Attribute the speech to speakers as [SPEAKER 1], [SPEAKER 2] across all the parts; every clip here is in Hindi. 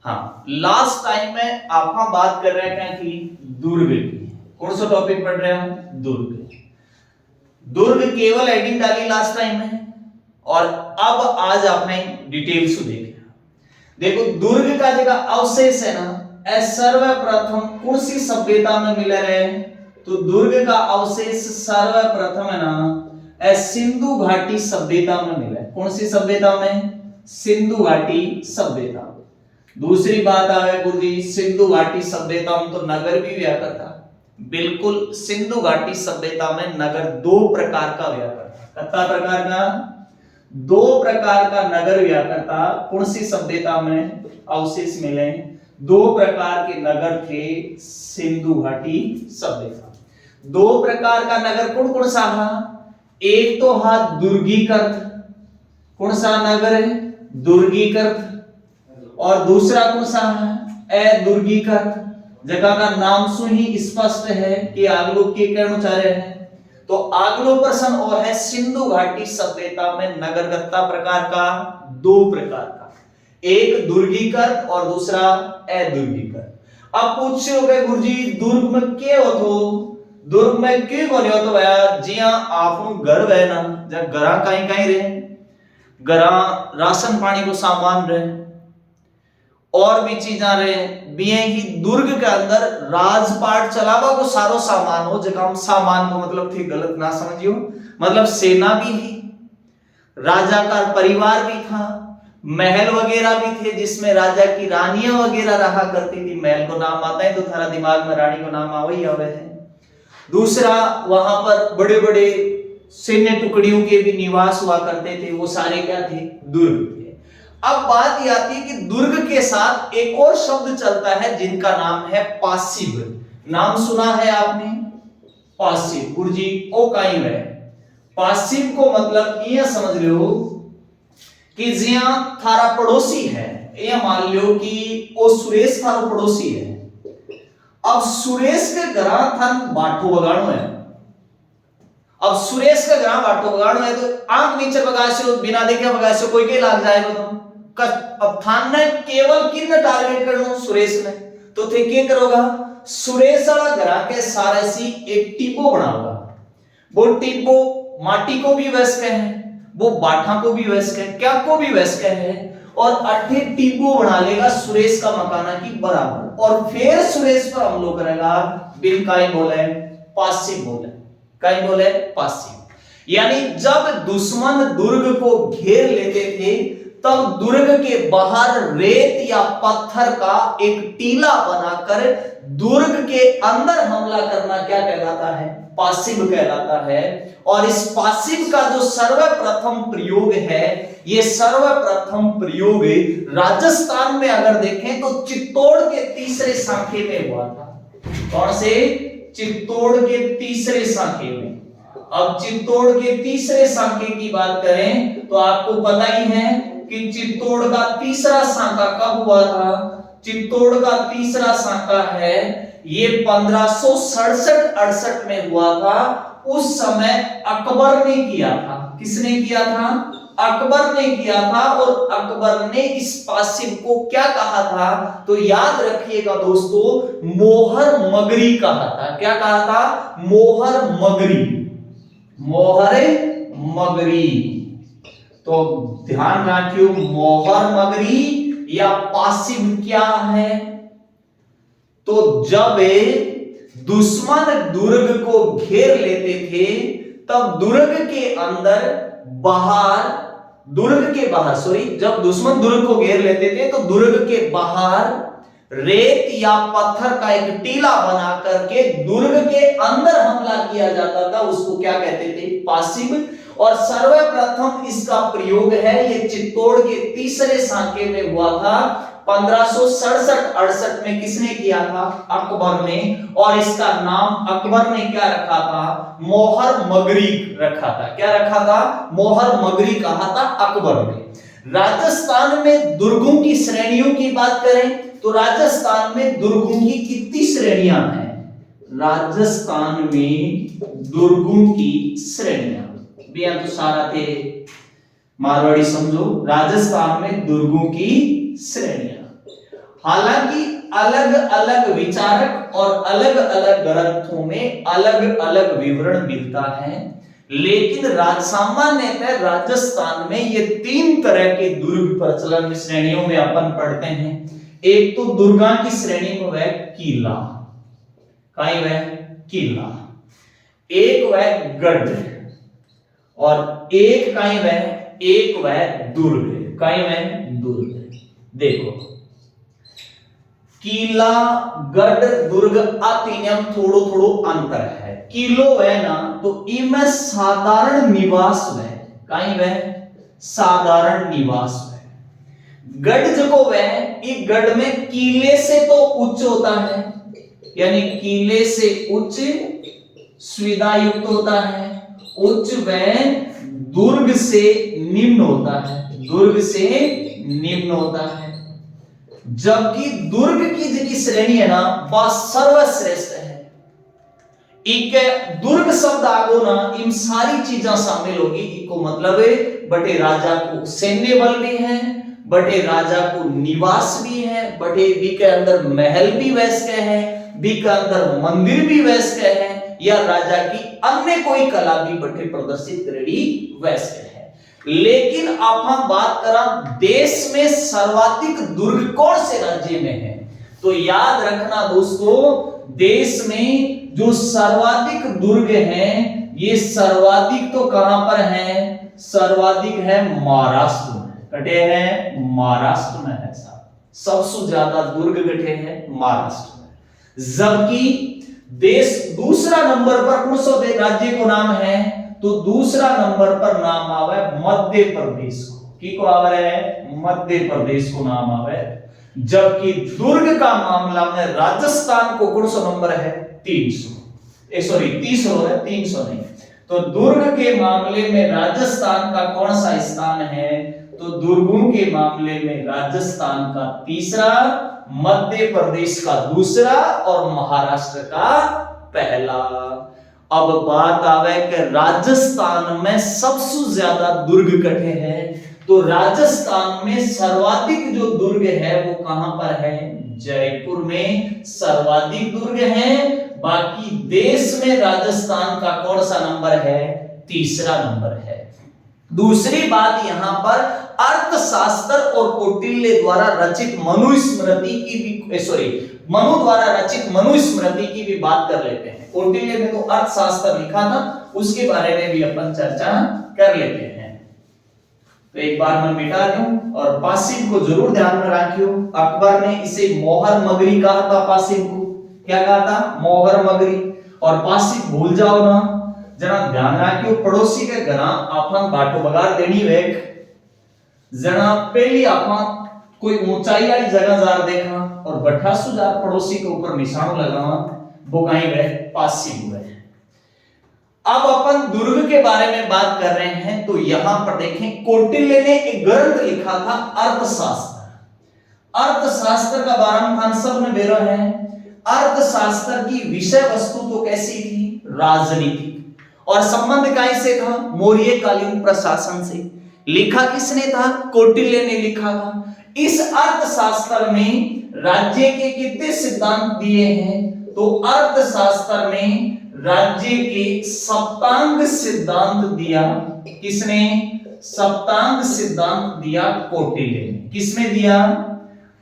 [SPEAKER 1] हाँ, लास्ट टाइम में आप बात कर रहे हैं क्या कि दुर्ग की। कौन सा टॉपिक पढ़ रहे हैं? दुर्ग। दुर्ग केवल हेडिंग डाली लास्ट टाइम में, और अब आज आपने डिटेल्स देखे। देखो, दुर्ग का जगह अवशेष है ना, सर्वप्रथम कौन सी सभ्यता में मिले रहे? तो दुर्ग का अवशेष सर्वप्रथम है ना सिंधु घाटी सभ्यता में मिला है। कौन सी सभ्यता में? सिंधु घाटी सभ्यता। दूसरी बात आवे गुरुजी, सिंधु घाटी सभ्यता में तो नगर भी व्या करता। बिल्कुल, सिंधु घाटी सभ्यता में नगर दो प्रकार का व्या करता। कितना प्रकार का? दो प्रकार का नगर व्या करता। कौन सी सभ्यता में अवशेष मिले? दो प्रकार के नगर थे सिंधु घाटी सभ्यता। दो प्रकार का नगर कौन कौन सा है? एक तो हा दुर्गीकृत। कौन सा नगर है? दुर्गीकृत। और दूसरा कौन सा है? अदुर्गीकृत। जगह का नाम से ही स्पष्ट है कि आगलो के कर्मचारी है। तो अगलो प्रश्न और है सिंधु घाटी सभ्यता में नगर कितना प्रकार का? दो प्रकार का, एक दुर्गीकृत और दूसरा अदुर्गीकृत। अब पूछ रहे हो गए गुरुजी दुर्ग में क्या हो? तो दुर्ग में क्यों बने हो? तो भैया जिया आप घर है ना, जब घरा कहीं कहीं रहे, घरा राशन पानी को सामान रहे और भी चीजा रहे, बिये ही दुर्ग के अंदर राजपाट चलावा को सारो सामान हो। जगह हम सामान को मतलब थी, गलत ना समझियो, मतलब सेना भी थी, राजा का परिवार भी था, महल वगैरह भी थे जिसमें राजा की रानियां वगैरह रहा करती थी। महल को नाम आता है तो थारा दिमाग में रानी को नाम आवे ही आवे है। दूसरा, वहां पर बड़े बड़े सैन्य टुकड़ियों के भी निवास हुआ करते थे, वो सारे क्या थे? दुर्ग थे। अब बात यह आती है कि दुर्ग के साथ एक और शब्द चलता है जिनका नाम है पासिब। नाम सुना है आपने? पासिब। गुरुजी ओ काई है पासिब को मतलब यह समझ लो कि जिया थारा पड़ोसी है, यह मान लो कि ओ सुरेश थारा पड़ोसी है। अब सुरेश के घरा थान बाठो बगाड़ो है। अब सुरेश का ग्राम बाटो बगाड़ो है तो आंख नीचे बगासो, बिना देखे बगासो, कोई के लाग जाएगा तुम। अब थान ने केवल किन टारगेट करनो? सुरेश ने। तो थे क्या करोगा? सुरेश वाला घरा के सारे सी एक टिपो बनाओगा। वो टिपो माटी को भी वैस के है, वो बाठा को भी वैस के है, क्या को भी वैस के है, और अठे टिपो बना लेगा सुरेश का मकाना की बराबर, और फिर सुरेश पर हमलो करेगा। बिल काई बोले? पासिब बोले। कहीं बोले? पासिब। यानी जब दुश्मन दुर्ग को घेर लेते थे तब दुर्ग के बाहर रेत या पत्थर का एक टीला बनाकर दुर्ग के अंदर हमला करना क्या कहलाता है? पासिब कहलाता है। और इस पासिब का जो सर्वप्रथम प्रयोग है, ये सर्वप्रथम प्रयोग राजस्थान में अगर देखें तो चित्तौड़ के तीसरे सांखे में हुआ था। कौन से? चित्तौड़ के तीसरे सांखे में। अब चित्तौड़ के तीसरे सांखे की बात करें तो आपको पता ही है कि चित्तौड़ का तीसरा सांका कब हुआ था? चित्तौड़ का तीसरा सांका है ये 1567-68 में हुआ था। उस समय अकबर ने किया था। किसने किया था? अकबर ने किया था। और अकबर ने इस पासिब को क्या कहा था? तो याद रखिएगा दोस्तों, मोहर मगरी कहा था। क्या कहा था? मोहर मगरी। मोहर मगरी। तो ध्यान रखियो, मोहर मगरी या पासिब क्या है? तो जब दुश्मन दुर्ग को घेर लेते थे तब दुर्ग के अंदर बाहर, दुर्ग के बाहर सॉरी, जब दुश्मन दुर्ग को घेर लेते थे तो दुर्ग के बाहर रेत या पत्थर का एक टीला बना करके दुर्ग के अंदर हमला किया जाता था। उसको क्या कहते थे? पासिब। और सर्वप्रथम इसका प्रयोग है ये चित्तौड़ के तीसरे सांके में हुआ था 1567-68 में। किसने किया था? अकबर ने। और इसका नाम अकबर ने क्या रखा था? मोहर मगरी रखा था। क्या रखा था? मोहर मगरी कहा था अकबर ने। राजस्थान में दुर्गों की श्रेणियों की बात करें तो राजस्थान में दुर्गों की कितनी श्रेणियां हैं? राजस्थान में दुर्गों की श्रेणियां भी तो सारा थे मारवाड़ी समझो। राजस्थान में दुर्गों की श्रेणियां हालांकि अलग अलग विचारक और अलग अलग ग्रंथों में अलग अलग विवरण मिलता है, लेकिन सामान्यतः राजस्थान में ये 3 तरह के दुर्ग प्रचलन श्रेणियों में अपन पढ़ते हैं। एक तो दुर्गा की श्रेणी में वह किला, काई वह किला, एक वह गढ़, और एक काई वह दुर्ग, काई वह दुर्ग। देखो किला, गढ़, दुर्ग आ तीनों थोड़ो थोड़ो अंतर है। किलो वह ना तो इनमें साधारण निवास वह, काई वह साधारण निवास वह। गढ़ जो वह, इस गढ़ में किले से तो उच्च होता है, यानी किले से उच्च सुविधा युक्त होता है, उच्च वह दुर्ग से निम्न होता है, दुर्ग से निम्न होता है। जबकि दुर्ग की जो श्रेणी है ना वह सर्वश्रेष्ठ है। एक दुर्ग शब्द आगो ना इन सारी चीजें शामिल होगी। इको मतलब है बटे राजा को सैन्य बल भी है, बटे राजा को निवास भी है, बटे बी के अंदर महल भी वैसे है, बी के अंदर मंदिर भी वैसे है, या राजा की अन्य कोई कला भी बटे प्रदर्शित करेगी वैसे है। लेकिन अब हम बात करा देश में सर्वाधिक दुर्ग कौन से राज्य में है, तो याद रखना दोस्तों, देश में जो सर्वाधिक दुर्ग हैं, ये सर्वाधिक तो कहां पर है, सर्वाधिक है महाराष्ट्र में, कटे हैं महाराष्ट्र में है साहब, सबसे ज्यादा दुर्ग कटे हैं महाराष्ट्र में। जबकि देश दूसरा नंबर पर कौन सा राज्य को नाम है, तो दूसरा नंबर पर नाम आवे मध्य प्रदेश को, की को आवे है मध्य प्रदेश को नाम आवे। जबकि दुर्ग का मामला में राजस्थान को कौन सा नंबर है 300, सॉरी 300 है, 300 नहीं। तो दुर्ग के मामले में राजस्थान का कौन सा स्थान है, तो दुर्गों के मामले में राजस्थान का तीसरा, मध्य प्रदेश का दूसरा और महाराष्ट्र का पहला। अब बात आवे कि राजस्थान में सबसे ज्यादा दुर्ग कटे हैं, तो राजस्थान में सर्वाधिक जो दुर्ग है वो कहां पर है, जयपुर में सर्वाधिक दुर्ग हैं। बाकी देश में राजस्थान का कौन सा नंबर है, तीसरा नंबर है। दूसरी बात यहां पर अर्थशास्त्र और कौटिल्य द्वारा रचित मनुस्मृति की भी, मनु द्वारा रचित मनुस्मृति की भी बात कर लेते हैं। कौटिल्य ने तो अर्थशास्त्र लिखा था, उसके बारे में भी अपन चर्चा कर लेते हैं। तो एक बार मैं मिटा दूं, और पासिब को जरूर ध्यान में रखियो। अकबर ने इसे मोहर मगरी कहा था, पासिब को क्या कहा था, मोहर मगरी। और पासिब भूल जाओ ना, जरा ध्यान रखियो, पड़ोसी के घर आपन बाटो बगार देनी वेक, जना पहली आपन कोई ऊंचाई वाली जगह जार देखा और बठा सुजार पड़ोसी के ऊपर निशान लगावा, वो कहीं वे पासिब हुए। अब अपन दुर्ग के बारे में बात कर रहे हैं, तो यहां पर देखें कौटिल्य ने एक ग्रंथ लिखा था अर्थशास्त्र। अर्थशास्त्र का बारम खान सब ने बेरा है। अर्थशास्त्र की विषय वस्तु तो कैसी थी, राजनीति, और संबंध कैसे था, मौर्य कालीन प्रशासन से। लिखा किसने था, कौटिल्य ने लिखा था। इस अर्थशास्त्र में राज्य के कितने सिद्धांत दिए हैं, तो अर्थशास्त्र में राज्य के सप्तांग सिद्धांत दिया। किसने, सप्तांग सिद्धांत दिया कौटिल्य ने। किसमें दिया,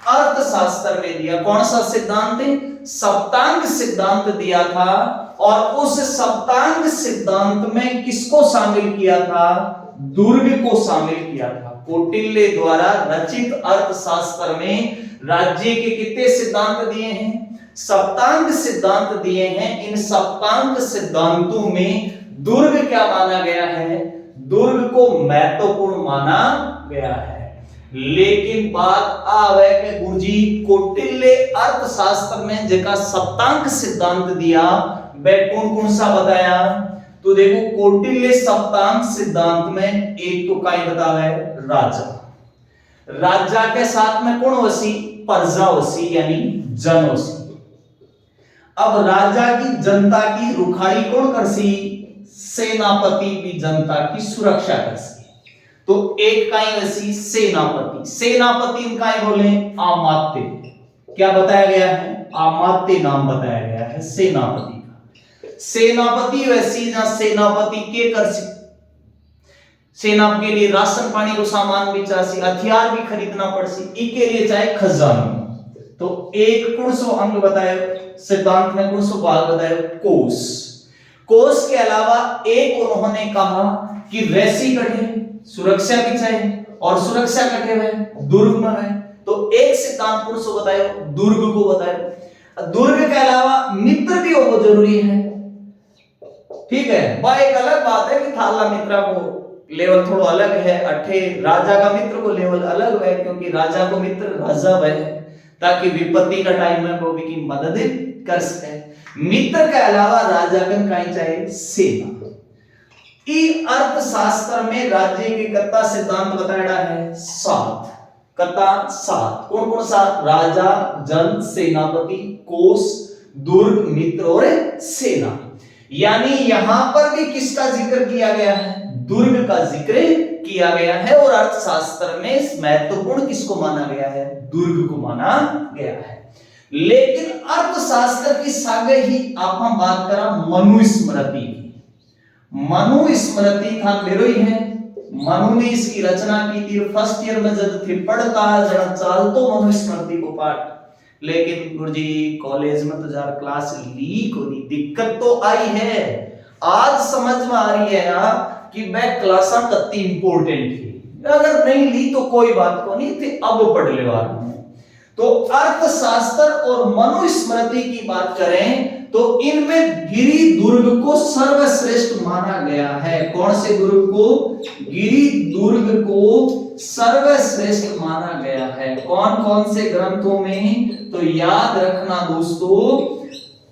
[SPEAKER 1] अर्थशास्त्र में दिया। कौन सा सिद्धांत, सप्तांग सिद्धांत दिया था। और उस सप्तांग सिद्धांत में किसको शामिल किया था, दुर्ग को शामिल किया था। कौटिल्य द्वारा रचित अर्थशास्त्र में राज्य के कितने सिद्धांत दिए हैं, सप्तांग सिद्धांत दिए हैं। इन सप्तांग सिद्धांतों में दुर्ग क्या माना गया है, दुर्ग को महत्वपूर्ण माना गया है। लेकिन बात आवे कि गुरुजी कौटिल्य अर्थशास्त्र में जिसका सप्तांग सिद्धांत दिया वह कौन कौन सा बताया, तो देखो कौटिल्य सप्तांग सिद्धांत में एक तो क्या बतावे, राजा, राजा के साथ में कौन वसी, प्रजा वसी यानी जन वसी। अब राजा की जनता की रुखाई कौन करसी, सेनापति भी जनता की सुरक्षा करसी। तो एक काई वसी सेनापति, सेनापति इनका बोले आमात्य, क्या बताया गया है? अमात्य नाम बताया गया है सेनापति का। सेनापति वैसी ना सेनापति के कर सेना के लिए राशन पानी रो सामान भी चासी, हथियार भी खरीदना पड़सी, इके लिए चाहे खजाना। तो एक कौन सो अंग बताए सिद्धांत में, कौन सो भाग बताए? कोष। कोष के अलावा एक उन्होंने कहा कि वैसी कठे सुरक्षा की चाहिए, और सुरक्षा कठे हुए दुर्ग में है। तो एक सिद्धांत कौन सो बताए? दुर्ग को बताए। दुर्ग के अलावा मित्र भी हो जरूरी है, ठीक है। वह एक अलग बात है कि थाला मित्र को लेवल थोड़ा अलग है, अठे राजा का मित्र को लेवल अलग है, क्योंकि राजा को मित्र राजा वह है ताकि विपत्ति का टाइम में वो भी की मदद कर सके। मित्र के अलावा राजा कन कहीं चाहिए सेना। ई अर्थशास्त्र में राज्य के कत्ता सिद्धांत बताया है 7 कत्ता 7। कौन कौन सा? राजा, जन, सेनापति, कोष, दुर्ग, मित्र और सेना। यानी यहां पर भी किसका जिक्र किया गया है? दुर्ग का जिक्र किया गया है। और अर्थशास्त्र में महत्वपूर्ण किसको माना गया है? दुर्ग को माना गया है। लेकिन अर्थशास्त्र की सागे ही आप हम बात करा मनुस्मृति की। मनुस्मृति था मेरो ही है, मनु ने इसकी रचना की थी। फर्स्ट ईयर में जब थे पढ़ता जरा चाल तो मनुस्मृति को पाठ, लेकिन गुरुजी कॉलेज में तो जरा क्लास लीक होनी दिक्कत तो आई है। आज समझ में आ रही है यार कि वह क्लास कितनी इंपॉर्टेंट थी। अगर नहीं ली तो कोई बात को नहीं थी, अब पढ़ ले बात। तो अर्थशास्त्र और मनुस्मृति की बात करें तो इनमें गिरि दुर्ग को सर्वश्रेष्ठ माना गया है। कौन से दुर्ग को? गिरि दुर्ग को सर्वश्रेष्ठ माना गया है। कौन कौन से ग्रंथों में? तो याद रखना दोस्तों,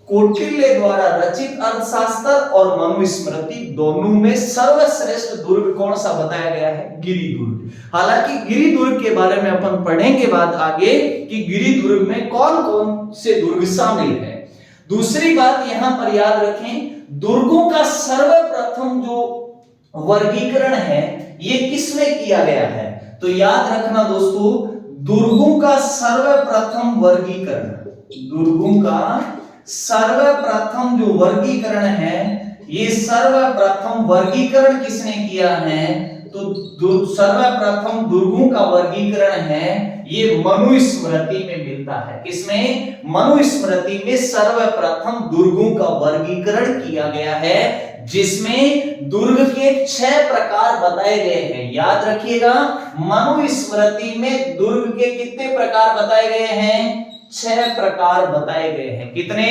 [SPEAKER 1] कौटिल्य द्वारा रचित अर्थशास्त्र और मनुस्मृति दोनों में सर्वश्रेष्ठ दुर्ग कौन सा बताया गया है? गिरि दुर्ग। हालांकि गिरि दुर्ग के बारे में अपन पढ़ेंगे बाद आगे कि गिरि दुर्ग में कौन कौन से दुर्ग शामिल है। दूसरी बात यहां पर याद रखें, दुर्गों का सर्वप्रथम जो वर्गीकरण है ये किसमें किया गया है? तो याद रखना दोस्तों, दुर्गों का सर्वप्रथम वर्गीकरण, दुर्गों का सर्वप्रथम जो वर्गीकरण है ये सर्वप्रथम वर्गीकरण किसने किया है? तो सर्वप्रथम दुर्गों का वर्गीकरण है ये मनुस्मृति में मिलता है। किसमें? मनुस्मृति में सर्वप्रथम दुर्गों का वर्गीकरण किया गया है, जिसमें दुर्ग के 6 प्रकार बताए गए हैं। याद रखिएगा, मनुस्मृति में दुर्ग के कितने प्रकार बताए गए हैं? 6 प्रकार बताए गए हैं। कितने?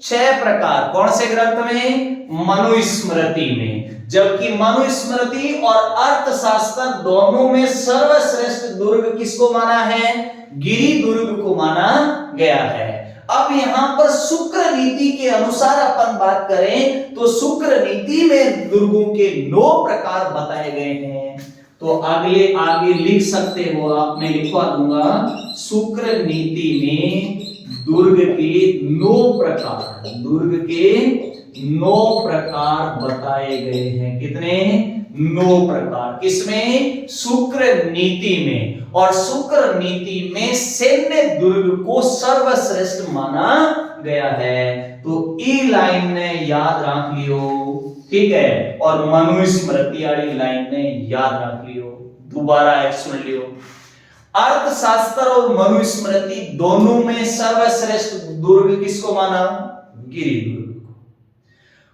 [SPEAKER 1] 6 प्रकार। कौन से ग्रंथ में? मनुस्मृति में। जबकि मनुस्मृति और अर्थशास्त्र दोनों में सर्वश्रेष्ठ दुर्ग किसको माना है? गिरि दुर्ग को माना गया है। अब यहां पर शुक्र नीति के अनुसार अपन बात करें तो शुक्र नीति में दुर्गों के 9 प्रकार बताए गए हैं। तो आगे लिख सकते हो, आप मैं लिखवा दूंगा। शुक्र नीति में दुर्ग के 9 प्रकार, दुर्ग के 9 प्रकार बताए गए हैं। कितने? 9 प्रकार। किसमें? शुक्र नीति में। और शुक्र नीति में सैन्य दुर्ग को सर्वश्रेष्ठ माना गया है। तो ई लाइन ने याद रख लियो, ठीक है। और मनुस्मृति वाली लाइन ने याद रख लियो। दोबारा एक सुन लियो, अर्थशास्त्र और मनुस्मृति दोनों में सर्वश्रेष्ठ दुर्ग किसको माना? गिरि दुर्ग।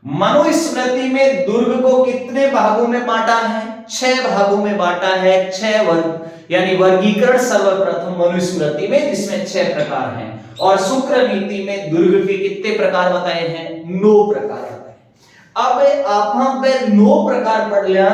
[SPEAKER 1] मनुस्मृति में दुर्ग को कितने भागों में बांटा है? 6 भागों में बांटा है। 6 वर्ग यानी वर्गीकरण सर्वप्रथम मनुस्मृति में, जिसमें 6 प्रकार हैं। और शुक्र नीति में दुर्ग के कितने प्रकार बताए हैं? 9 प्रकार बताए। अब आप हम पे 9 प्रकार पढ़ लिया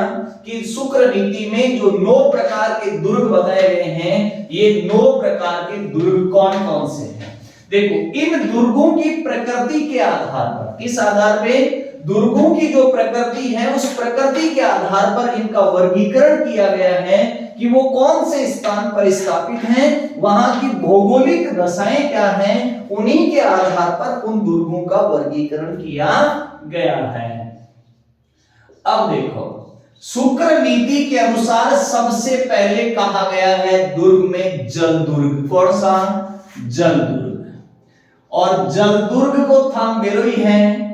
[SPEAKER 1] कि शुक्र नीति में जो 9 प्रकार के दुर्ग बताए गए हैं, ये 9 प्रकार के दुर्ग कौन कौन से हैं? देखो, इन दुर्गों की प्रकृति के आधार पर, किस आधार पे? दुर्गों की जो प्रकृति है उस प्रकृति के आधार पर इनका वर्गीकरण किया गया है कि वो कौन से स्थान पर स्थापित हैं, वहां की भौगोलिक दशाएं क्या हैं, उन्हीं के आधार पर उन दुर्गों का वर्गीकरण किया गया है। अब देखो, शुक्र नीति के अनुसार सबसे पहले कहा गया है दुर्ग में जल दुर्ग। कौन सा? जलदुर्ग। और जलदुर्ग को थम बेरोई है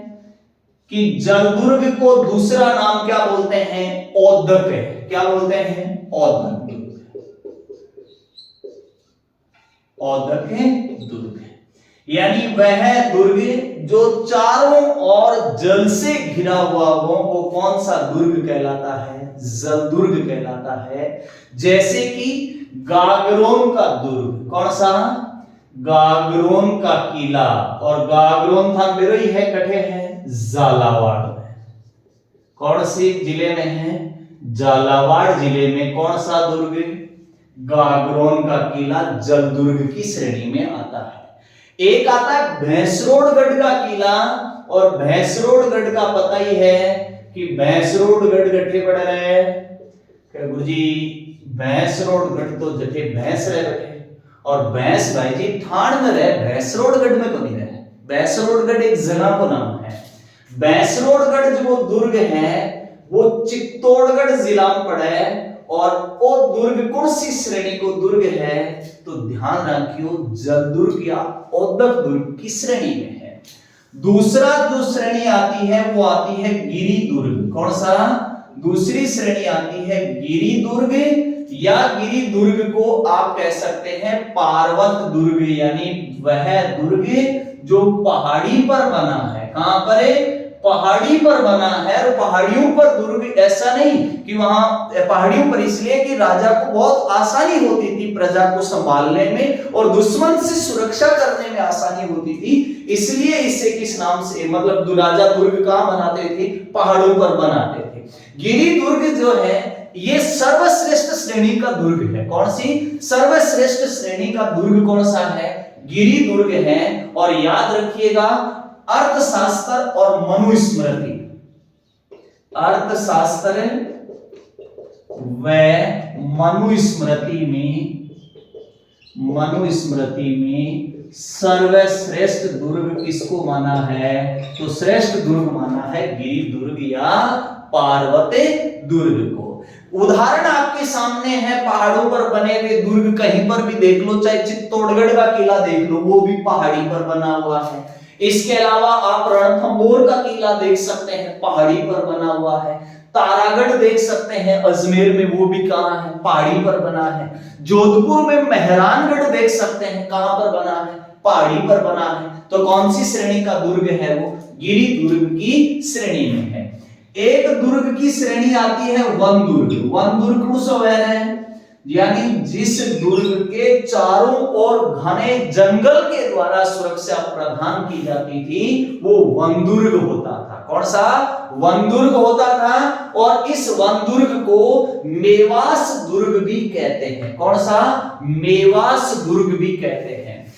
[SPEAKER 1] कि जलदुर्ग को दूसरा नाम क्या बोलते हैं? औदक है। क्या बोलते हैं? औदक दुर्ग। औदक दुर्ग, यानी वह दुर्ग जो चारों ओर जल से घिरा हुआ हो, वो कौन सा दुर्ग कहलाता है? जलदुर्ग कहलाता है। जैसे कि गागरोन का दुर्ग, कौन सा? गागरोन का किला। और गागरोन था बिरोई है, कठे है झालावाड़ में। कौन सी जिले में है? झालावाड़ जिले में। कौन सा दुर्ग? गागरोन का किला जलदुर्ग की श्रेणी में आता है। एक आता है भैंसरोडगढ़ का किला, और भैंसरोडगढ़ का पता ही है कि भैंसरोडगढ़ गठे पड़ रहे गुरुजी। भैंसरोडगढ़ तो जठे भैंस रहे बैठे, और भैंस भाई जी ठाण में रहे, भैंसरोडगढ़ में तो नहीं रहे। भैंसरोडगढ़ एक जगह को नाम है। भैंसरोडगढ़ जो दुर्ग है वो चित्तौड़गढ़ जिला में पड़ा है। और वो दुर्ग कौन सी श्रेणी को दुर्ग है? तो ध्यान रखियो, जलदुर्ग या औदक दुर्ग की श्रेणी में है। दूसरा जो श्रेणी आती है वो आती है गिरि दुर्ग। कौन सा? दूसरी श्रेणी आती है गिरि दुर्ग, या गिरि दुर्ग को आप कह सकते हैं पार्वत दुर्ग, यानी वह दुर्ग जो पहाड़ी पर बना है। कहां पर है? पहाड़ी पर बना है। और पहाड़ियों पर दुर्ग ऐसा नहीं कि वहां पहाड़ियों पर इसलिए कि राजा को बहुत आसानी होती थी प्रजा को संभालने में, और दुश्मन से सुरक्षा करने में आसानी होती थी, इसलिए इसे किस नाम से, मतलब राजा दुर्ग कहां बनाते थे? पहाड़ों पर बनाते थे। गिरि दुर्ग जो है ये सर्वश्रेष्ठ श्रेणी का दुर्ग है। कौन सी? सर्वश्रेष्ठ श्रेणी का दुर्ग कौन सा है? गिरि दुर्ग है। और याद रखिएगा, अर्थशास्त्र और मनुस्मृति, अर्थशास्त्र व मनुस्मृति में सर्वश्रेष्ठ दुर्ग किसको माना है? तो श्रेष्ठ दुर्ग माना है गिरि दुर्ग या पार्वती दुर्ग को। उदाहरण आपके सामने है पहाड़ों पर बने हुए दुर्ग, कहीं पर भी देख लो, चाहे चित्तौड़गढ़ का किला देख लो, वो भी पहाड़ी पर बना हुआ है। इसके अलावा आप रणथंभौर का किला देख सकते हैं, पहाड़ी पर बना हुआ है। तारागढ़ देख सकते हैं अजमेर में, वो भी कहां है? पहाड़ी पर बना है। जोधपुर में मेहरानगढ़ देख सकते हैं, कहां पर बना है? पहाड़ी पर बना है। तो कौन सी श्रेणी का दुर्ग है? वो गिरि दुर्ग की श्रेणी में है। एक दुर्ग की श्रेणी आती है वन दुर्ग। वन दुर्ग कौन सा है? यानी जिस दुर्ग के चारों ओर घने जंगल के द्वारा सुरक्षा प्रदान की जाती थी, वो वन दुर्ग होता था। कौन सा? वन दुर्ग होता था। और इस वन दुर्ग को मेवास दुर्ग भी कहते हैं। कौन सा? मेवास दुर्ग भी कहते हैं।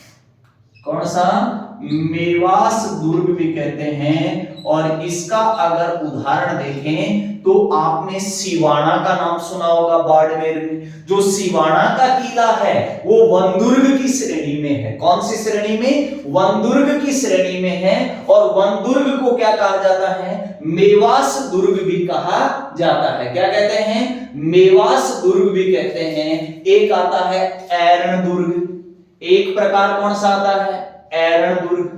[SPEAKER 1] कौन सा? मेवास दुर्ग भी कहते हैं। और इसका अगर उदाहरण देखें तो आपने सिवाना का नाम सुना होगा, बाड़मेर में। जो सिवाना का किला है वो वन दुर्ग की श्रेणी में है। कौन सी श्रेणी में? वन दुर्ग की श्रेणी में है। और वन दुर्ग को क्या कहा जाता है? मेवास दुर्ग भी कहा जाता है। क्या कहते हैं? मेवास दुर्ग भी कहते हैं। एक आता है ऐरण दुर्ग, एक प्रकार कौन सा आता है? ऐरण दुर्ग।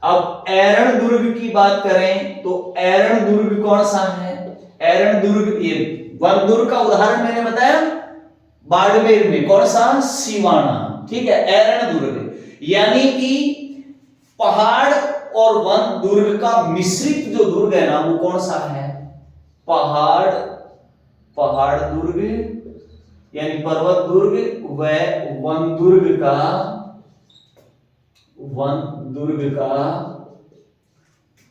[SPEAKER 1] अब ऐरण दुर्ग की बात करें तो ऐरण दुर्ग कौन सा है? ऐरण दुर्ग, ये वन दुर्ग का उदाहरण मैंने बताया बाड़मेर में। कौन सा? सिवाना। ठीक है, ऐरण दुर्ग यानी कि पहाड़ और वन दुर्ग का मिश्रित जो दुर्ग है ना, वो कौन सा है? पहाड़ दुर्ग यानी पर्वत दुर्ग व वन दुर्ग का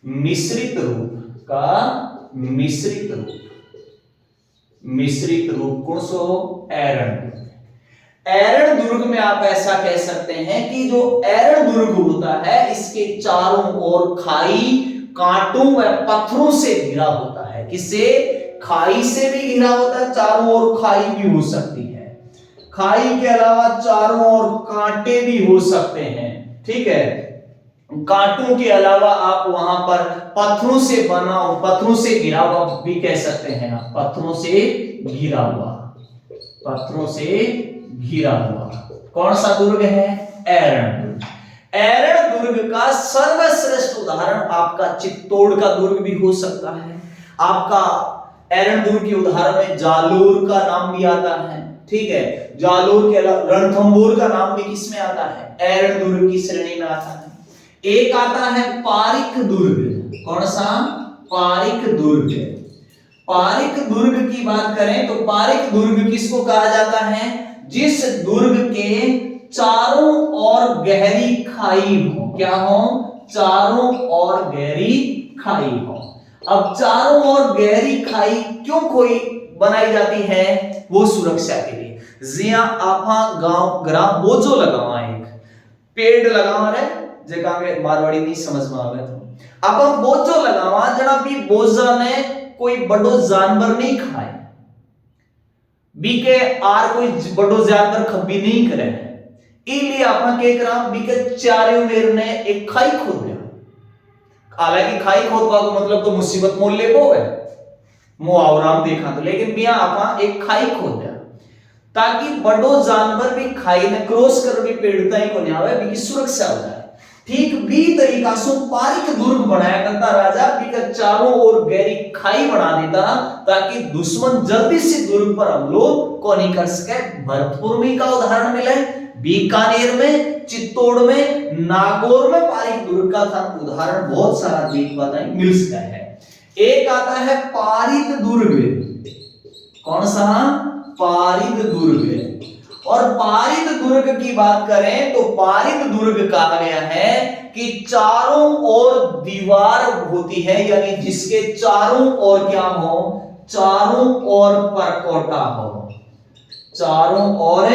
[SPEAKER 1] मिश्रित रूप कौन सो? ऐरण। ऐरण दुर्ग में आप ऐसा कह सकते हैं कि जो ऐरण दुर्ग होता है इसके चारों ओर खाई, कांटों व पत्थरों से घिरा होता है। किससे? खाई से भी घिरा होता है, चारों ओर खाई भी हो सकती है। खाई के अलावा चारों ओर कांटे भी हो सकते हैं। ठीक है, कांटों के अलावा आप वहां पर पत्थरों से बना, पत्थरों से घिरा हुआ भी कह सकते हैं आप। पत्थरों से घिरा हुआ कौन सा दुर्ग है? एरण दुर्ग। एरण दुर्ग का सर्वश्रेष्ठ उदाहरण आपका चित्तौड़ का दुर्ग भी हो सकता है। आपका एरण दुर्ग के उदाहरण में जालोर का नाम भी आता है, ठीक है। जालोर के अलावा रणथंभौर का नाम भी किसमें आता है? एरण दुर्ग की श्रेणी में आता है। एक आता है पारिक दुर्ग। कौन सा? पारिक दुर्ग। पारिक दुर्ग की बात करें तो पारिक दुर्ग किसको कहा जाता है? जिस दुर्ग के चारों ओर गहरी खाई हो। क्या हो? चारों ओर गहरी खाई हो। अब चारों ओर गहरी खाई क्यों कोई बनाई जाती है? वो सुरक्षा के लिए। जिया आपा गांव ग्राम बोझो लगावा, एक पेड़ लगावा रे जेका के मारवाड़ी नहीं समझ में आवे तो आप बोझो लगावा जना भी बोझा ने कोई बड़ो जानवर नहीं खाए, बीके आर कोई बड़ो जानवर खबी नहीं करे, इसलिए आपा के करा बीके चारों मेर ने एक खाई खोद दिया। हालांकि खाई खोदवा का मतलब तो मुसीबत मोल ले को है, मुआवराम देखा तो, लेकिन बिया आपा एक खाई खोद दिया ताकि बड़ो जानवर भी खाई ने क्रॉस कर भी पेड़ ताई को न्यावे भी की सुरक्षा हो जाए। ठीक भी तरीका से पारिक दुर्ग बनाया करता राजा, भी चारों ओर गहरी खाई बना देता ताकि दुश्मन जल्दी से दुर्ग पर हमलो को नहीं कर सके। भरतपुर में का उदाहरण मिले, बीकानेर में, चित्तौड़ में, नागौर में पारिक दुर्ग का था उदाहरण बहुत सारा देख बताएं मिल सकता है। एक आता है पारिद दुर्ग। कौन सा? पारिद दुर्ग। और पारिद दुर्ग की बात करें तो पारिद दुर्ग कहा गया है कि चारों ओर दीवार होती है, यानी जिसके चारों ओर क्या हो? चारों ओर परकोटा हो। चारों ओर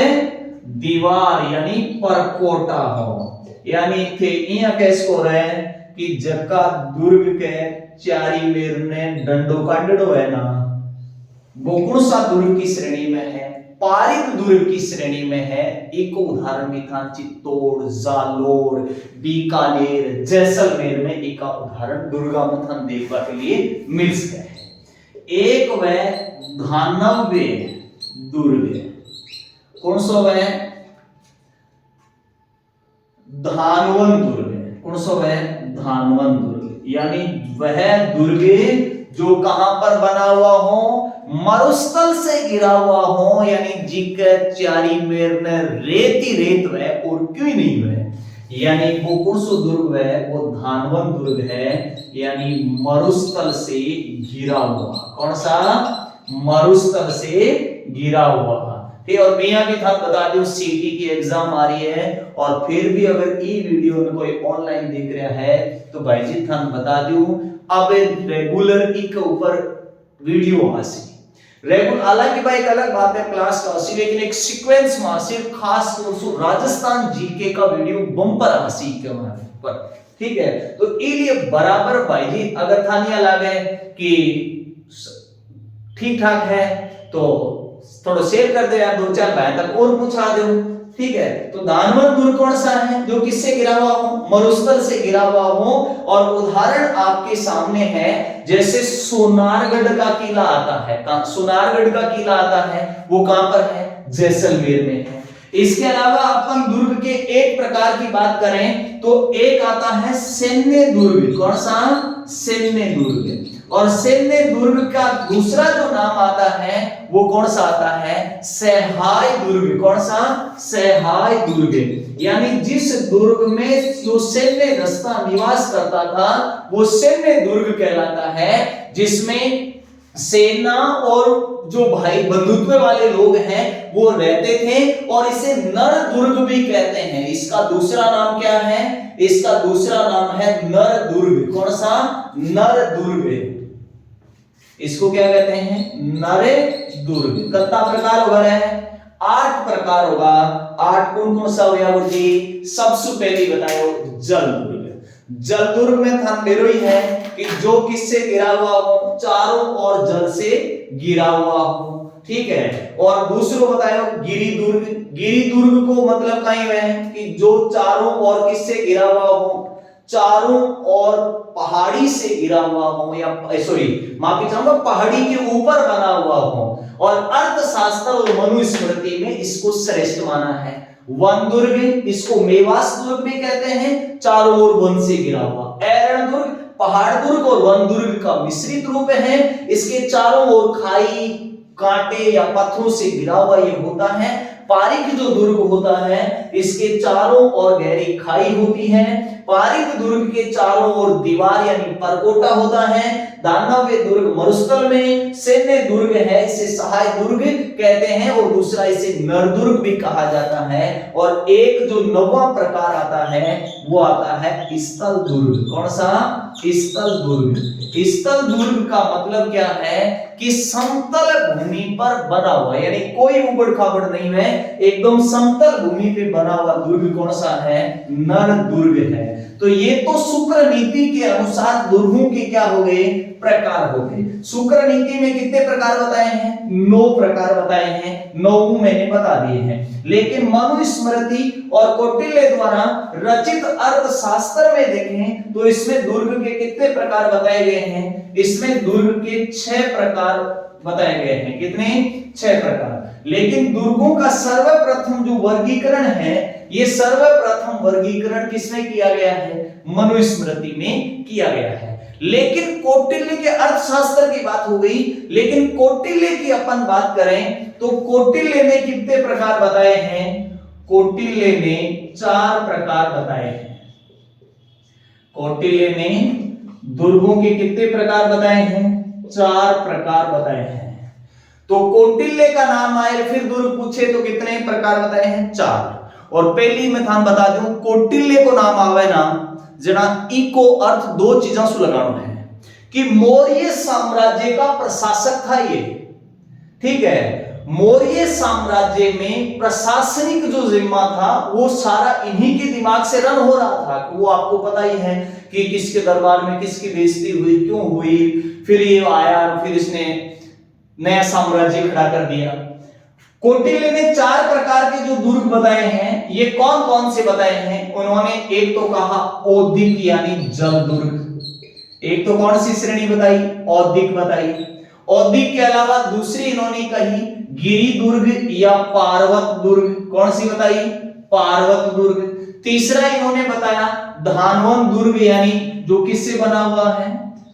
[SPEAKER 1] दीवार यानी परकोटा हो, यानी थे इया कैसको रहे कि जक्का दुर्ग के चारी मेर ने डंडो काटड़ो है ना, वो कौन सा दुर्ग की श्रेणी में है? पारिक दुर्ग की श्रेणी में है। एक उदाहरण भी था चित्तौड़, जालोर, बीकानेर, जैसलमेर में एक उदाहरण दुर्गा मथन देखने के लिए मिल सकता है। एक वह धानव्य दुर्ग। कौन सा वह? धानवन दुर्ग। कौन सा वह? धानवन दुर्ग, यानी वह दुर्ग जो कहां पर बना हुआ हो? मरुस्थल से घिरा हुआ हो, यानी जिके चारी मेर ने रेत ही रेत वह और क्यों नहीं वह, यानी वो कुर्सो दुर्ग वह वो धानवन दुर्ग है, यानी मरुस्थल से घिरा हुआ। कौन सा? मरुस्थल से घिरा हुआ। ठीक, और मियां भी था बता दूं सीटी की एग्जाम आ रही है, और फिर भी अगर ई वीडियो में कोई ऑनलाइन देख रहा है तो भाई जी थान बता दूं अब रेगुलर ई के ऊपर वीडियो आसी रेगुलर। हालांकि भाई एक अलग बात है क्लास का आसी, लेकिन एक सीक्वेंस में सिर्फ खास तौर से राजस्थान जीके का वीडियो बम्पर आसी के पर, ठीक है। तो इसलिए बराबर भाई जी अगर थानिया लागे कि ठीक ठाक है तो थोड़ा शेयर कर दे यार, 2-4 भाई तक और पूछा दो, ठीक है। तो दानवन दुर्ग कौन सा है? जो किससे घिरा हुआ हो? मरुस्थल से घिरा हुआ हो। और उदाहरण आपके सामने है, जैसे सोनारगढ़ का किला आता है। सोनारगढ़ का किला आता है, वो कहां पर है? जैसलमेर में है। इसके अलावा अपन दुर्ग के एक प्रकार की बात करें तो एक आता है सैन्य दुर्ग। कौन सा? सैन्य दुर्ग। और सैन्य दुर्ग का दूसरा जो नाम आता है वो कौन सा आता है? सहाय दुर्ग। कौन सा? सहाय दुर्ग, यानी जिस दुर्ग में जो सैन्य दस्ता निवास करता था वो सैन्य दुर्ग कहलाता है, जिसमें सेना और जो भाई बंधुत्व वाले लोग हैं वो रहते थे, और इसे नर दुर्ग भी कहते हैं। इसका दूसरा नाम क्या है? इसका दूसरा नाम है नर दुर्ग। कौन सा? नर दुर्ग। इसको क्या कहते हैं? नरे दुर्ग। कितना प्रकार होगा? 8 प्रकार होगा। 8 कौन कौन सा होगा जी? सबसे पहले बताओ जल दुर्ग। जल दुर्ग में था मेरो ही है कि जो किससे घिरा हुआ हो? चारों ओर जल से घिरा हुआ हो, ठीक है। और दूसरो बताओ गिरि दुर्ग। गिरि दुर्ग को मतलब कहीं है कि जो चारों ओर किससे घिरा हुआ हो? चारों ओर पहाड़ी से घिरा हुआ हो, या सॉरी माफी चाहूंगा पहाड़ी के ऊपर बना हुआ हो। और अर्थशास्त्र और मनुस्मृति में इसको श्रेष्ठ माना है। वन दुर्ग, इसको मेवास दुर्ग भी कहते हैं, चारों ओर वन से घिरा हुआ। ऐरण दुर्ग पहाड़ दुर्ग और वन दुर्ग का मिश्रित रूप है, इसके चारों ओर खाई, कांटे या पत्थरों से घिरा हुआ ये होता है। पारिक जो दुर्ग होता है, इसके चारों ओर गहरी खाई होती है। पारिक दुर्ग के चारों ओर दीवार यानी परकोटा होता है। दानव्य दुर्ग मरुस्थल में, सैन्य दुर्ग है, इसे सहाय दुर्ग कहते हैं, और दूसरा इसे नरदुर्ग भी कहा जाता है। और एक जो नौवां प्रकार आता है वो आता है स्थल दुर्ग। कौन सा? स्थल दुर्ग। स्थल दुर्ग का मतलब क्या है कि समतल भूमि पर बना हुआ, यानी कोई उबड़ खाबड़ नहीं है, एकदम समतल भूमि पे बना हुआ दुर्ग कौन सा है? नर दुर्ग है। तो ये तो शुक्र नीति के अनुसार दुर्गों के क्या हो गए? प्रकार हो गए। शुक्र नीति में कितने प्रकार बताए हैं? 9 प्रकार बताए हैं, 9 मैंने बता दिए हैं। लेकिन मनुस्मृति और कौटिल्य द्वारा रचित अर्थशास्त्र में देखें तो इसमें दुर्ग के कितने प्रकार बताए गए हैं? इसमें दुर्ग के 6 प्रकार बताए गए हैं। कितने? 6 प्रकार। लेकिन दुर्गों का सर्वप्रथम जो वर्गीकरण है, ये सर्वप्रथम वर्गीकरण किसमें किया गया है? मनुस्मृति में किया गया है। लेकिन कौटिल्य के अर्थशास्त्र की बात हो गई, लेकिन कौटिल्य की अपन बात करें तो कौटिल्य ने कितने प्रकार बताए हैं? कौटिल्य ने 4 प्रकार बताए हैं। कौटिल्य ने दुर्गों के कितने प्रकार बताए हैं? 4 प्रकार बताए हैं। तो कौटिल्य का नाम आए फिर दुर्ग पूछे तो कितने प्रकार बताए हैं? 4। और पहली मैं थान बता दूं, कौटिल्य को नाम आवे ना जना इको अर्थ 2 चीजा सु लगानो है कि मौर्य साम्राज्य का प्रशासक था ये। ठीक है, मौर्य साम्राज्य में प्रशासनिक जो जिम्मा था वो सारा इन्हीं के दिमाग से रन हो रहा था। वो आपको पता ही है कि किसके दरबार में किसकी बेइज्जती हुई, क्यों हुई, फिर ये आया, फिर इसने नया साम्राज्य खड़ा कर दिया। कौटिल्य ने 4 प्रकार के जो दुर्ग बताए हैं, ये कौन कौन से बताए हैं? उन्होंने एक तो कहा औदिक यानी जल दुर्ग। एक तो कौन सी श्रेणी बताई? औदिक बताई। औदिक के अलावा दूसरी इन्होंने कही गिरि दुर्ग या पार्वत दुर्ग। कौन सी बताई? पार्वत दुर्ग। तीसरा इन्होंने बताया धानवन दुर्ग, यानी जो किससे बना हुआ है?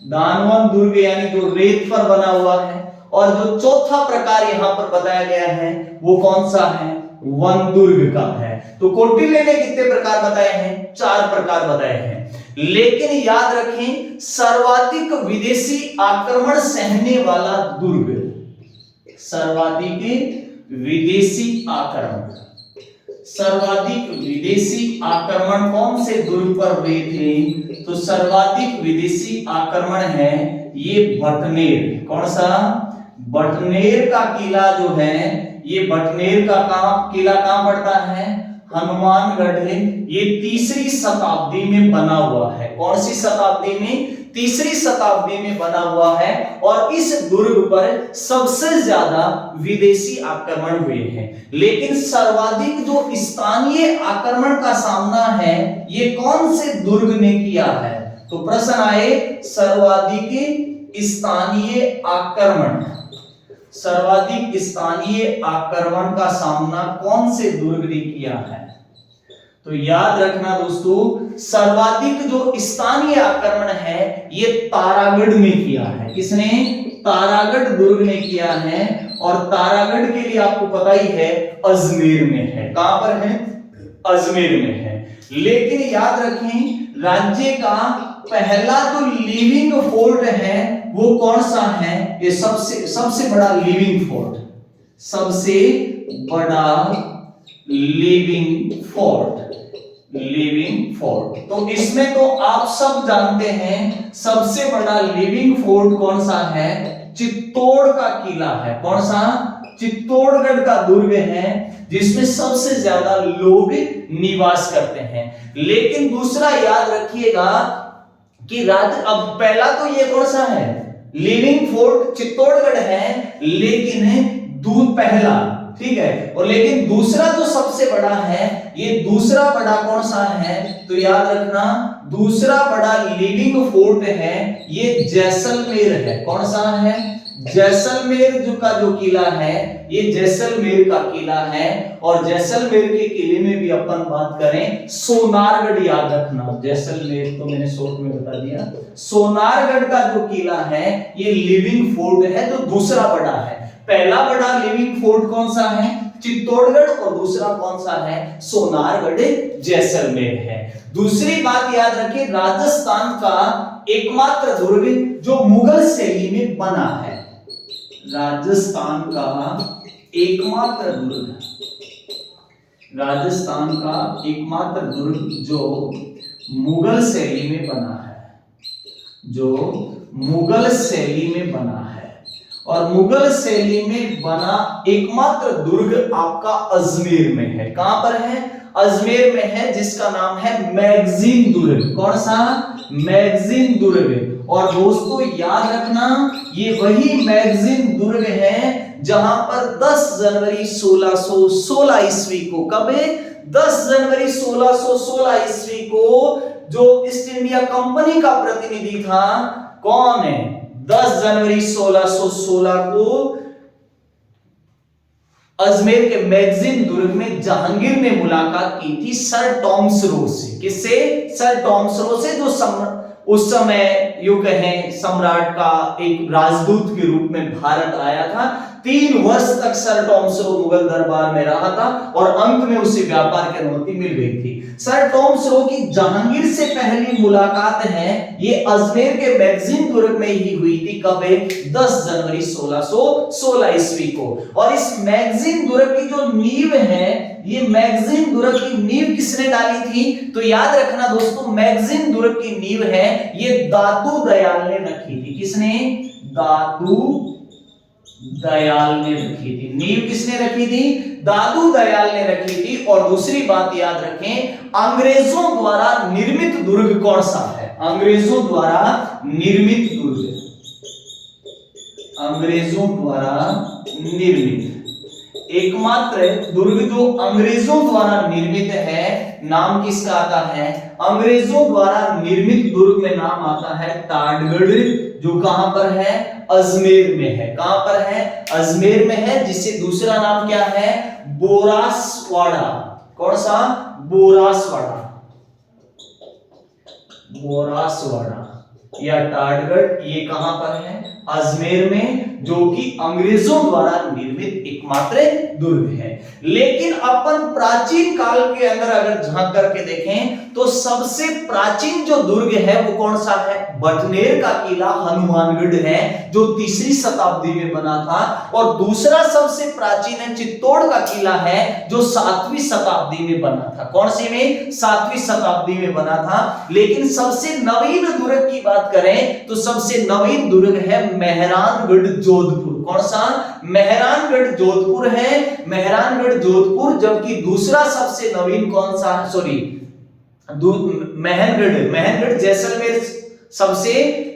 [SPEAKER 1] धानवन दुर्ग, यानी जो रेत पर बना हुआ है। और जो चौथा प्रकार यहां पर बताया गया है वो कौन सा है? वन दुर्ग का है। तो कौटिल्य ने कितने प्रकार बताए हैं? 4 प्रकार बताए हैं। लेकिन याद रखें, सर्वाधिक विदेशी आक्रमण सहने वाला दुर्ग, सर्वाधिक विदेशी आक्रमण, सर्वाधिक विदेशी आक्रमण कौन से दुर्ग पर हुए थे? तो सर्वाधिक विदेशी आक्रमण है ये बटनेर। कौन सा? बटनेर का किला जो है, ये बटनेर का किला कहां पड़ता है? हनुमानगढ़ है। ये 3री शताब्दी में बना हुआ है। कौन सी शताब्दी में? 3री शताब्दी में बना हुआ है। और इस दुर्ग पर सबसे ज्यादा विदेशी आक्रमण हुए हैं। लेकिन सर्वाधिक जो स्थानीय आक्रमण का सामना है ये कौन से दुर्ग ने किया है? तो प्रश्न आए सर्वाधिक स्थानीय आक्रमण, सर्वाधिक स्थानीय आक्रमण का सामना कौन से दुर्ग ने किया है? तो याद रखना दोस्तों, सर्वाधिक जो स्थानीय आक्रमण है ये तारागढ़ ने किया है। किसने? तारागढ़ दुर्ग ने किया है। और तारागढ़ के लिए आपको पता ही है अजमेर में है। कहां पर है? अजमेर में है। लेकिन याद रखें, राज्य का पहला जो लिविंग फोर्ट है वो कौन सा है? ये सबसे बड़ा लिविंग फोर्ट, सबसे बड़ा लिविंग फोर्ट, लिविंग फोर्ट। तो इसमें तो आप सब जानते हैं सबसे बड़ा लिविंग फोर्ट कौन सा है? चित्तौड़ का किला है। कौन सा? चित्तौड़गढ़ का दुर्ग है जिसमें सबसे ज्यादा लोग निवास करते हैं। लेकिन दूसरा याद रखिएगा कि अब पहला तो ये कौन सा है? लिविंग फोर्ट चित्तौड़गढ़ है, लेकिन पहला, ठीक है। और लेकिन दूसरा जो सबसे बड़ा है, ये दूसरा बड़ा कौन सा है? तो याद रखना, दूसरा बड़ा लिविंग फोर्ट है ये जैसलमेर है। कौन सा है? जैसलमेर जो किला है, ये जैसलमेर का किला है। और जैसलमेर के किले में भी अपन बात करें, सोनारगढ़ याद रखना, जैसलमेर तो मैंने शॉर्ट में बता दिया। सोनारगढ़ का जो किला है ये लिविंग फोर्ट है, जो दूसरा बड़ा है। पहला बड़ा लिविंग फोर्ट कौन सा है? चित्तौड़गढ़। और दूसरा कौन सा है? सोनारगढ़ जैसलमेर है। दूसरी बात याद रखिए, राजस्थान का एकमात्र दुर्ग जो मुगल शैली में बना है, राजस्थान का एकमात्र दुर्ग, राजस्थान का एकमात्र दुर्ग जो मुगल शैली में बना है, जो मुगल शैली में बना है। और मुगल शैली में बना एकमात्र दुर्ग आपका अजमेर में है। कहां पर है? अजमेर में है, जिसका नाम है मैगजीन दुर्ग। कौन सा? मैगजीन दुर्ग। और दोस्तों याद रखना, ये वही मैगजीन दुर्ग है जहां पर 10 जनवरी 1616 ईस्वी को, कब? 10 जनवरी 1616 ईस्वी को जो ईस्ट इंडिया कंपनी का प्रतिनिधि था, कौन है? 10 जनवरी 1616 को अजमेर के मैगजीन दुर्ग में जहांगीर ने मुलाकात की थी सर टॉमस रो से। किससे? सर टॉमस रो से, जो उस समय यूं कहें सम्राट का एक राजदूत के रूप में भारत आया था। 3 वर्ष तक सर टॉमस रो मुगल दरबार में रहा था और अंत में उसे व्यापार की अनुमति मिल गई थी। सर टॉमस रो की जहांगीर से पहली मुलाकात है, ये अजमेर के मैगजीन दुर्ग में ही हुई थी। कब? 10 जनवरी 1616 ईस्वी को। और इस मैगजीन दुर्ग की जो नींव है, ये मैगजीन दुर्ग की नींव किसने डाली थी? तो याद रखना दोस्तों, मैगजीन दुर्ग की नींव है ये दादू दयाल ने रखी थी। किसने? दादू दयाल ने रखी थी। नींव किसने रखी थी? दादू दयाल ने रखी थी। और दूसरी बात याद रखें, अंग्रेजों द्वारा निर्मित दुर्ग कौन सा है? अंग्रेजों द्वारा निर्मित दुर्ग, अंग्रेजों द्वारा निर्मित एकमात्र दुर्ग जो अंग्रेजों द्वारा निर्मित है, नाम किसका आता है? अंग्रेजों द्वारा निर्मित दुर्ग में नाम आता है ताड़गढ़, जो कहां पर है? अजमेर में है। कहां पर है? अजमेर में है, जिससे दूसरा नाम क्या है? बोरासवाड़ा। कौन सा? बोरासवाड़ा, बोरासवाड़ा या ताड़गढ़, ये कहां पर है? अजमेर में, जो कि अंग्रेजों द्वारा निर्मित एकमात्र दुर्ग है। लेकिन अपन प्राचीन काल के अंदर अगर झांक करके देखें तो सबसे प्राचीन जो दुर्ग है वो कौन सा है? बटनेर का किला हनुमानगढ़ है, जो 3री शताब्दी में बना था। और दूसरा सबसे प्राचीन है चित्तौड़ का किला है, जो 7वीं शताब्दी में बना था। कौन सी में? 7वीं शताब्दी में बना था। लेकिन सबसे नवीन दुर्ग की बात करें तो सबसे नवीन दुर्ग है मेहरानगढ़ जोधपुर। कौन सा? मेहरानगढ़ जोधपुर है, मेहरानगढ़ जोधपुर। जबकि दूसरा सबसे नवीन कौन सा? मेहनगढ़ जैसलमेर सबसे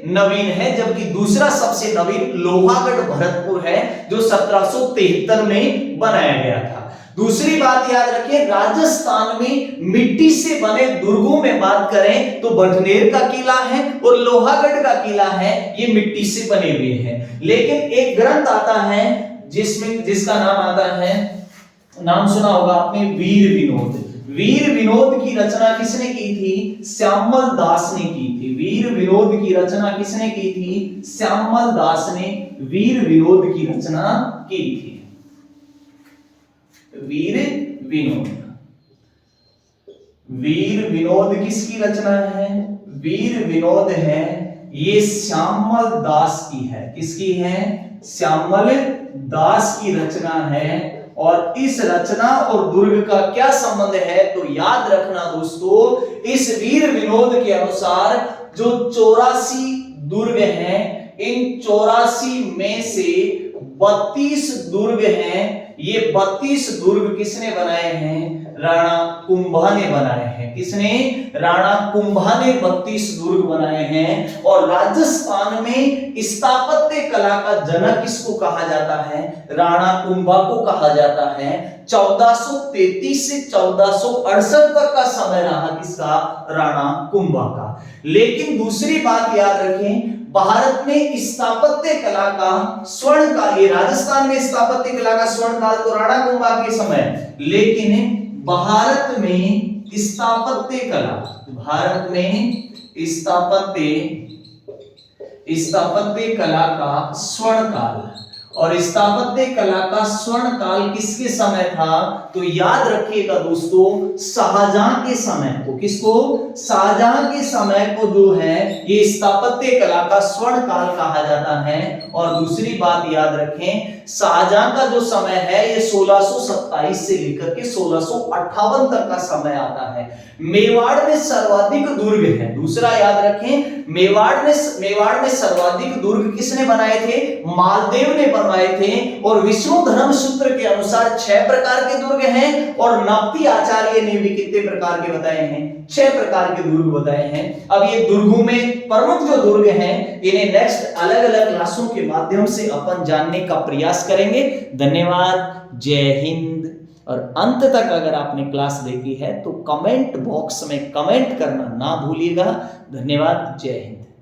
[SPEAKER 1] नवीन है, जबकि दूसरा सबसे नवीन लोहागढ़ भरतपुर है, जो 1773 में बनाया गया था। दूसरी बात याद रखिए, राजस्थान में मिट्टी से बने दुर्गों में बात करें तो बटनेर का किला है और लोहागढ़ का किला है, ये मिट्टी से बने हुए हैं। लेकिन एक ग्रंथ आता है जिसका नाम आता है, नाम सुना होगा आपने, वीर विनोद। वीर विनोद की रचना किसने की थी? श्यामल दास ने की थी। वीर विनोद की रचना किसने की थी? श्यामल दास ने वीर विनोद की रचना की थी। वीर विनोद, वीर विनोद किसकी रचना है? वीर विनोद है ये श्यामल दास की है। किसकी है? श्यामल दास की रचना है। और इस रचना और दुर्ग का क्या संबंध है? तो याद रखना दोस्तों, इस वीर विनोद के अनुसार जो 84 दुर्ग हैं, इन 84 में से 32 दुर्ग हैं। ये 32 दुर्ग किसने बनाए हैं? राणा कुंभा ने बनाए हैं। किसने? राणा कुंभा ने 32 दुर्ग बनाए हैं। और राजस्थान में स्थापत्य कला का जनक किसको कहा जाता है? राणा कुंभा को कहा जाता है। 1433 से 1468 तक का समय रहा किसका? राणा कुंभा का। लेकिन दूसरी बात याद रखें, भारत में स्थापत्य कला का स्वर्ण काल, ये राजस्थान में स्थापत्य कला का स्वर्ण काल तो राणा कुंभा के समय, लेकिन भारत में स्थापत्य कला, भारत में स्थापत्य कला का स्वर्ण काल, और स्थापत्य कला का स्वर्ण काल किसके समय था? तो याद रखिएगा दोस्तों, शाहजहां के समय को। किसको? शाहजहां के समय को जो है ये स्थापत्य कला का स्वर्ण काल कहा जाता है। और दूसरी बात याद रखें, शाहजहां का जो समय है ये 1627 से लेकर के 1658 तक का समय आता है। मेवाड़ में सर्वाधिक दुर्ग है। दूसरा याद रखें, मेवाड़ में सर्वाधिक दुर्ग किसने बनाए थे? मालदेव ने बनवाए थे। और विष्णु धर्म सूत्र के अनुसार 6 प्रकार के दुर्ग हैं, और नाप्ती आचार्य ने भी कितने प्रकार के बताए हैं? 6 प्रकार के दुर्ग बताए हैं। अब ये दुर्गों में प्रमुख जो दुर्ग हैं, इन्हें नेक्स्ट अलग अलग क्लासों के माध्यम से अपन जानने का प्रयास करेंगे। धन्यवाद, जय हिंद। और अंत तक अगर आपने क्लास देखी है तो कमेंट बॉक्स में कमेंट करना ना भूलिएगा। धन्यवाद, जय हिंद।